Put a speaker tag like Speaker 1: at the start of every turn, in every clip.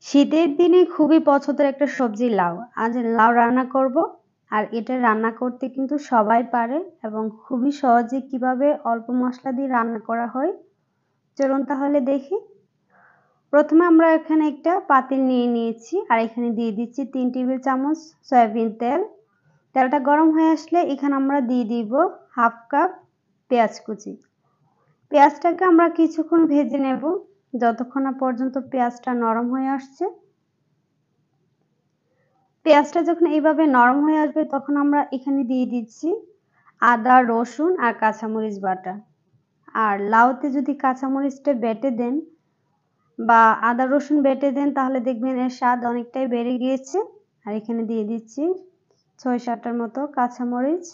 Speaker 1: শীতের দিনে খুবই পছন্দের একটা সবজি লাউ। আজ লাউ রান্না করব। আর এটা রান্না করতে কিন্তু সবাই পারে এবং খুবই সহজে কিভাবে অল্প মসলা দিয়ে রান্না করা হয় চলুন তাহলে দেখি। প্রথমে আমরা এখানে একটা পাতিল নিয়ে নিয়েছি আর এখানে দিয়ে দিচ্ছি ৩ টেবিল চামচ সয়াবিন তেল। তেলটা গরম হয়ে আসলে এখানে আমরা দিয়ে দিব 1/2 কাপ পেঁয়াজ কুচি। পেঁয়াজটাকে আমরা কিছুক্ষণ ভেজে নেব যতক্ষণ না পর্যন্ত পেঁয়াজটা নরম হয়ে আসছে। পেঁয়াজটা যখন এইভাবে নরম হয়ে আসবে তখন আমরা এখানে দিয়ে দিচ্ছি আদা, রসুন আর কাঁচামরিচ বাটা। আর লাউতে যদি কাঁচামরিচটা বেটে দেন বা আদা রসুন বেটে দেন তাহলে দেখবেন এর স্বাদ অনেকটাই বেড়ে গিয়েছে। আর এখানে দিয়ে দিচ্ছি ৬-৭টার মতো কাঁচামরিচ।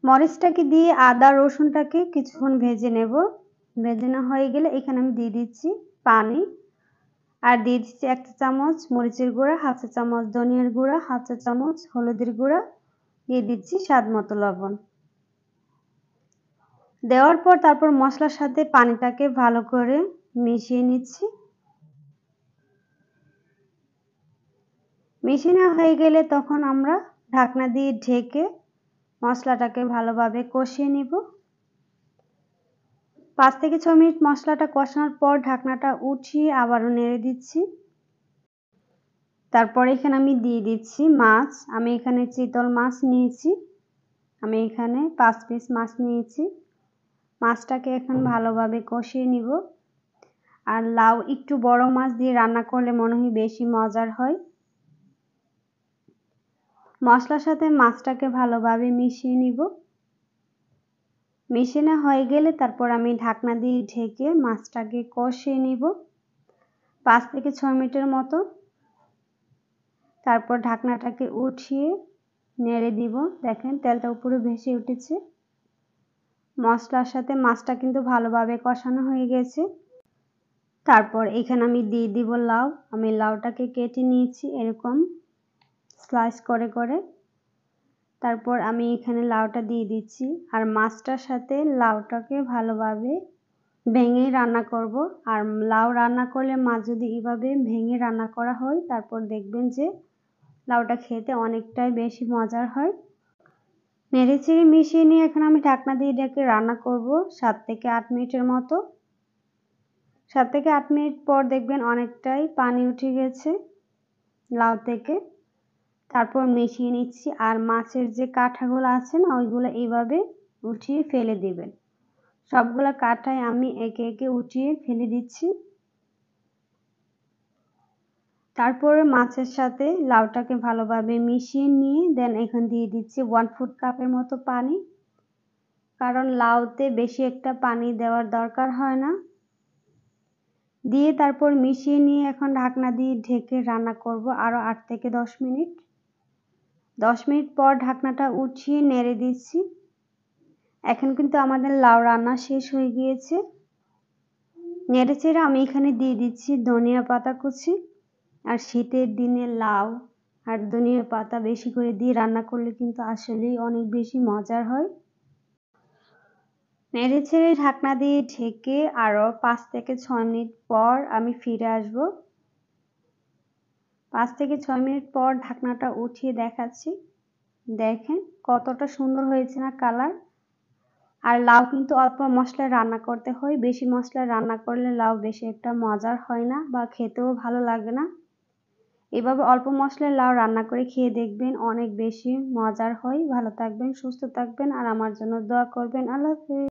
Speaker 1: মরিচটাকে দিয়ে আদা রসুনটাকে কিছুক্ষণ ভেজে নেব। ভেজে নেওয়া হয়ে গেলে এখানে আমি দিয়ে দিচ্ছি পানি। আর দিয়ে দিচ্ছি ১ চা চামচ মরিচের গুঁড়া, 1/2 চা চামচ ধনিয়ার গুঁড়া, 1/2 চা চামচ হলুদের গুঁড়া, দিয়ে দিচ্ছি স্বাদ মতো লবণ। দেওয়ার পর তারপর মশলার সাথে পানিটাকে ভালো করে মিশিয়ে নিচ্ছি। মিশিয়ে নেওয়া হয়ে গেলে তখন আমরা ঢাকনা দিয়ে ঢেকে মশলাটাকে ভালোভাবে কষিয়ে নিব। ৫ থেকে ৬ মিনিট মশলাটা কষানোর পর ঢাকনাটা উঠিয়ে আবারও নেড়ে দিচ্ছি। তারপর এখানে আমি দিয়ে দিচ্ছি মাছ। আমি এখানে চিতল মাছ নিয়েছি। আমি এখানে ৫ পিস মাছ নিয়েছি। মাছটাকে এখন ভালোভাবে কষিয়ে নিব। আর লাউ একটু বড় মাছ দিয়ে রান্না করলে মনে হয় বেশি মজার হয়। মশলার সাথে মাছটাকে ভালোভাবে মিশিয়ে নিব। মিশিয়ে নেওয়া হয়ে গেলে তারপর আমি ঢাকনা দিয়ে ঢেকে মাছটাকে কষিয়ে নিব ৫ থেকে ৬ মিনিটের মতো। তারপর ঢাকনাটাকে উঠিয়ে নেড়ে দিব। দেখেন তেলটা উপরে ভেসে উঠেছে। মশলার সাথে মাছটা কিন্তু ভালোভাবে কষানো হয়ে গেছে। তারপর এখানে আমি দিয়ে দিব লাউ। আমি লাউটাকে কেটে নিয়েছি এরকম স্লাইস করে করে। তারপর আমি এখানে লাউটা দিয়ে দিচ্ছি আর মাছটার সাথে লাউটাকে ভালোভাবে ভেঙে রান্না করব। আর লাউ রান্না করলে মাছ যদি এভাবে ভেঙে রান্না করা হয় তারপর দেখবেন যে লাউটা খেতে অনেকটাই বেশি মজার হয়। নেড়েচেড়ে মিশিয়ে নিয়ে এখন আমি ঢাকনা দিয়ে ঢেকে রান্না করব ৭ থেকে ৮ মিনিটের মতো। ৭ থেকে ৮ মিনিট পর দেখবেন অনেকটাই পানি উঠে গেছে লাউ থেকে। তারপর মিশিয়ে নিচ্ছি আর মাছের যে কাঁটাগুলো আছে না ওইগুলো এইভাবে উঠিয়ে ফেলে দিবেন। সবগুলো কাঁটায় আমি একে একে উঠিয়ে ফেলে দিচ্ছি। তারপরে মাছের সাথে লাউটাকে ভালোভাবে মিশিয়ে নিয়ে দেন এখান দিয়ে দিচ্ছি 1/4 কাপের মতো পানি। কারণ লাউতে বেশি একটা পানি দেওয়ার দরকার হয় না। দিয়ে তারপর মিশিয়ে নিয়ে এখন ঢাকনা দিয়ে ঢেকে রান্না করব আরও ৮ থেকে ১০ মিনিট। ১০ মিনিট পর ঢাকনাটা উঠিয়ে নেড়ে দিচ্ছি। এখন কিন্তু আমাদের লাউ রান্না শেষ হয়ে গিয়েছে। নেড়েচেড়ে আমি এখানে দিয়ে দিচ্ছি ধনিয়া পাতা কুচি। আর শীতের দিনে লাউ আর ধনিয়া পাতা বেশি করে দিয়ে রান্না করলে কিন্তু আসলেই অনেক বেশি মজার হয়। নেড়েচেড়ে ঢাকনা দিয়ে ঢেকে আরও ৫ থেকে ৬ মিনিট পর আমি ফিরে আসব। ৫ থেকে ৬ মিনিট পর ঢাকনাটা উঠিয়ে দেখাচ্ছি। দেখেন কতটা সুন্দর হয়েছে না কালার। আর লাউ কিন্তু অল্প মশলায় রান্না করতে হয়। বেশি মশলায় রান্না করলে লাউ বেশি একটা মজার হয় না বা খেতেও ভালো লাগে না। এভাবে অল্প মশলায় লাউ রান্না করে খেয়ে দেখবেন অনেক বেশি মজার হয়। ভালো থাকবেন, সুস্থ থাকবেন আর আমার জন্য দোয়া করবেন। আল্লাহ হাফেজ।